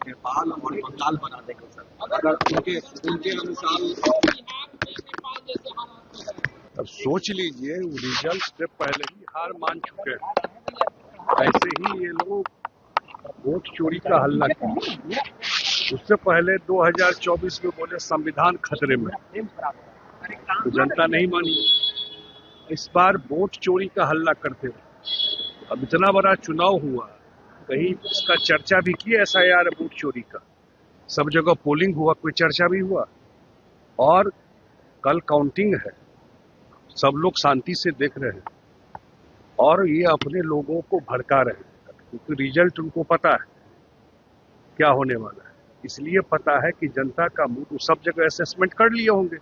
नेपाल और बंगाल बना देंगे सर, अगर उनके अनुसार। अब सोच लीजिए, रिजल्ट से पहले ही हार मान चुके हैं। ऐसे ही ये लोग वोट चोरी का हल्ला किया। उससे पहले 2024 में बोले संविधान खतरे में, तो जनता नहीं मानी। इस बार वोट चोरी का हल्ला करते हुए अब इतना बड़ा चुनाव हुआ, कहीं इसका चर्चा भी की SIR वोट चोरी का? सब जगह पोलिंग हुआ, कोई चर्चा भी हुआ? और कल काउंटिंग है, सब लोग शांति से देख रहे हैं और ये अपने लोगों को भड़का रहे हैं, क्योंकि रिजल्ट उनको पता है क्या होने वाला है। इसलिए पता है कि जनता का मूड, सब जगह असेसमेंट कर लिए होंगे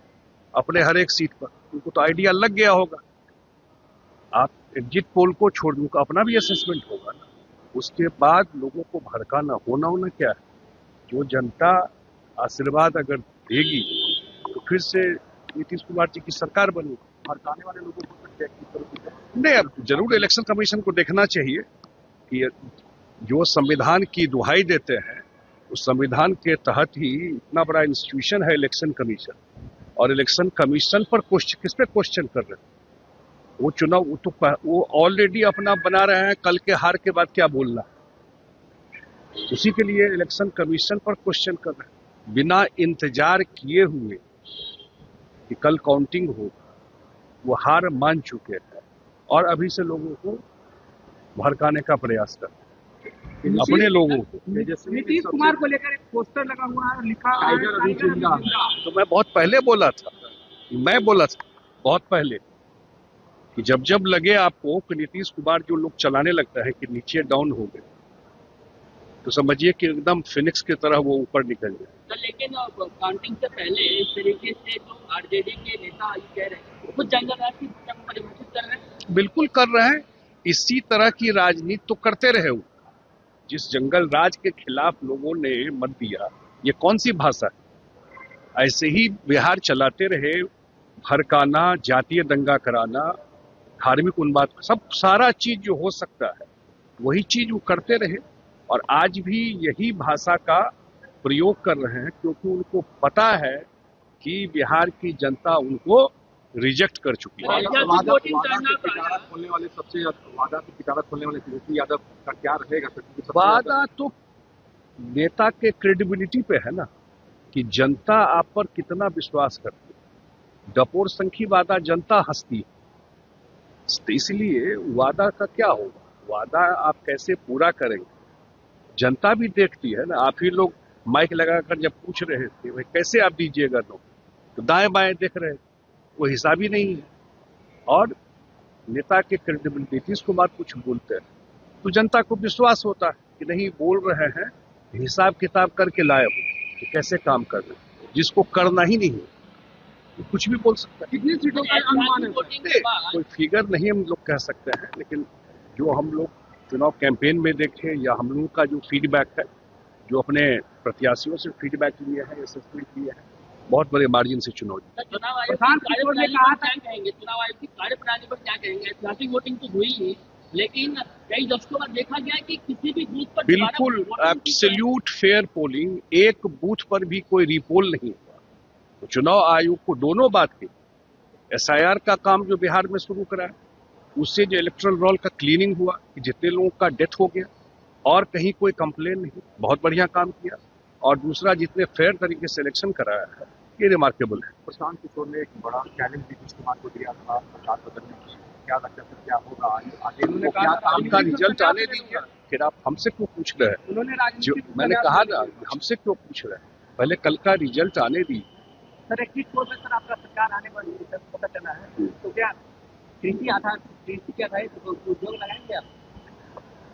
अपने हर एक सीट पर, उनको तो आइडिया लग गया होगा। आप एग्जिट पोल को छोड़ दूं, अपना भी असेसमेंट होगा ना। उसके बाद लोगों को भड़काना होना क्या है? जो जनता आशीर्वाद अगर देगी तो फिर से नीतीश कुमार जी की सरकार बनेगी। भड़काने वाले लोगों को नहीं, अब जरूर इलेक्शन कमीशन को देखना चाहिए कि जो संविधान की दुहाई देते हैं, उस संविधान के तहत ही इतना बड़ा इंस्टीट्यूशन है इलेक्शन कमीशन, और इलेक्शन कमीशन पर किस पे क्वेश्चन कर रहे हैं? वो चुनाव वो ऑलरेडी अपना बना रहे हैं, कल के हार के बाद क्या बोलना है, उसी के लिए इलेक्शन कमीशन पर क्वेश्चन कर रहे हैं, बिना इंतजार किए हुए कि कल काउंटिंग हो। वो हार मान चुके हैं और अभी से लोगों को भड़काने का प्रयास कर रहे हैं, अपने लोगों को। नीतीश कुमार को लेकर एक पोस्टर लगा हुआ है, लिखा है टाइगर जिंदा। तो मैं बहुत पहले बोला था, बहुत पहले कि जब लगे आपको कि नीतीश कुमार जो लोग चलाने लगता है कि नीचे डाउन हो गए, तो समझिए कि एकदम फिनिक्स की तरह वो ऊपर निकल गए। लेकिन काउंटिंग से पहले इस तरीके से जो आरजेडी के नेता कह रहे हैं, कुछ जंगल राज की परिभाषित कर रहे हैं। बिल्कुल कर रहे हैं, इसी तरह की राजनीति तो करते रहे वो। जिस जंगल राज के खिलाफ लोगों ने मत दिया, ये कौन सी भाषा है? ऐसे ही बिहार चलाते रहे, भड़काना, जातीय दंगा कराना, धार्मिक उन्माद, सब सारा चीज जो हो सकता है वही चीज वो करते रहे। और आज भी यही भाषा का प्रयोग कर रहे हैं, क्योंकि उनको पता है कि बिहार की जनता उनको रिजेक्ट कर चुकी है। वादा की पिटारा खोलने वाले तेजस्वी यादव का क्या रहेगा? वादा तो नेता के क्रेडिबिलिटी पे है ना, कि जनता आप पर कितना विश्वास करती है। डपोर संखी वादा जनता हंसती है, तो इसलिए वादा का क्या होगा, वादा आप कैसे पूरा करेंगे, जनता भी देखती है ना। आप ही लोग माइक लगाकर जब पूछ रहे थे भाई कैसे आप दीजिएगा लोग, तो दाएं बाएं देख रहे, वो हिसाब ही नहीं है। और नेता के क्रेडिबिलिटी, नीतीश कुमार कुछ बोलते हैं तो जनता को विश्वास होता है कि नहीं बोल रहे हैं, हिसाब किताब करके लाए हो तो कैसे काम कर रहे हैं। जिसको करना ही नहीं है तो कुछ भी बोल सकता है। कितनी सीटों का अनुमान है? कोई फिगर नहीं हम लोग कह सकते हैं, लेकिन जो हम लोग चुनाव कैंपेन में देखे या हम लोगों का जो फीडबैक है, जो अपने प्रत्याशियों से फीडबैक लिए हैं, असेसमेंट लिए हैं, बहुत बड़े मार्जिन से चुनाव जीते। चुनाव आयोग की कार्यप्रणाली पर क्या कहेंगे? ऐतिहासिक वोटिंग तो हुई ही, लेकिन कई दशकों में देखा गया कि किसी भी बूथ पर बिल्कुल एब्सोल्यूट फेयर पोलिंग, एक बूथ पर भी कोई रिपोल नहीं हुआ। तो चुनाव आयोग को दोनों बात की, SIR का काम जो बिहार में शुरू कराया, उससे जो इलेक्टोरल रोल का क्लीनिंग हुआ कि जितने लोगों का डेथ हो गया और कहीं कोई कंप्लेन नहीं, बहुत बढ़िया काम किया। और दूसरा, जितने फेयर तरीके से इलेक्शन कराया है, ये रिमार्केबल है। प्रशांत किशोर ने एक बड़ा चैलेंज नीतीश कुमार को दिया था सरकार बदलने की, क्या लगता है क्या होगा आगे? उन्होंने कहा उनका रिजल्ट आने दीजिए, फिर आप हमसे क्यों पूछ रहे हैं? उन्होंने मैंने कहा ना, हमसे क्यों पूछ रहे हैं? पहले कल का रिजल्ट आने दीजिए। सर एग्जिट पोल में सर आपका सरकार आने वाली है, पता चला है, तो क्या कृषि के आधारित उद्योग लगाएंगे आप?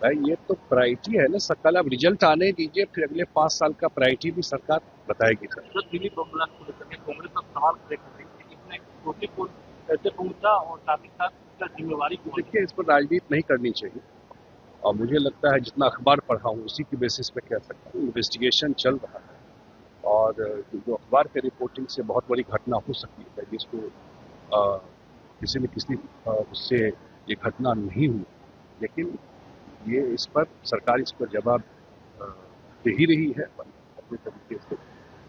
भाई ये तो प्रायोरिटी है ना, सकल अब रिजल्ट आने दीजिए, फिर अगले 5 साल का प्रायोरिटी भी सरकार बताएगी। सर दिलीप बबुला को लेकर कांग्रेस अब सवाल खड़े कर रही है कि इसमें छोटे पोल कैसे पहुंचा और साथ ही साथ इसका जिम्मेवारी को। देखिए, इस पर राजनीति नहीं करनी चाहिए, और मुझे लगता है जितना अखबार पढ़ा हूँ उसी की बेसिस पे कह सकता हूँ। इन्वेस्टिगेशन चल रहा है और जो अखबार के रिपोर्टिंग से बहुत बड़ी घटना हो सकती है, जिसको किसी न किसी उससे ये घटना नहीं हुई, लेकिन ये इस पर सरकार इस पर जवाब दे ही रही है अपने तरीके से।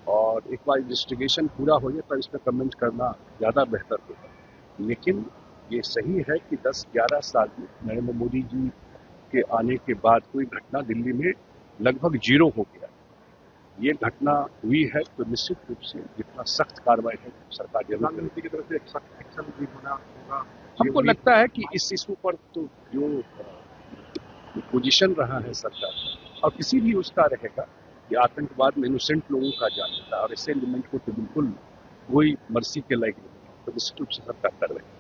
और एक बार इन्वेस्टिगेशन पूरा हो जाए तो इस पर कमेंट करना ज़्यादा बेहतर होगा। लेकिन ये सही है कि 10-11 साल में नरेंद्र मोदी जी के आने के बाद कोई घटना दिल्ली में लगभग जीरो हो गया। ये घटना हुई है तो निश्चित रूप से जितना सख्त कार्रवाई है सरकार प्रधानमंत्री की तरफ से सख्त एक्शन भी होना होगा। हमको लगता है कि इस इशू पर तो जो पोजीशन रहा है सरकार और किसी भी उसका रहेगा कि आतंकवाद में इनोसेंट लोगों का जान लेता है और ऐसे एलिमेंट को तो बिल्कुल कोई मर्सी के लायक नहीं है, तो निश्चित रूप से सरकार कर रही है।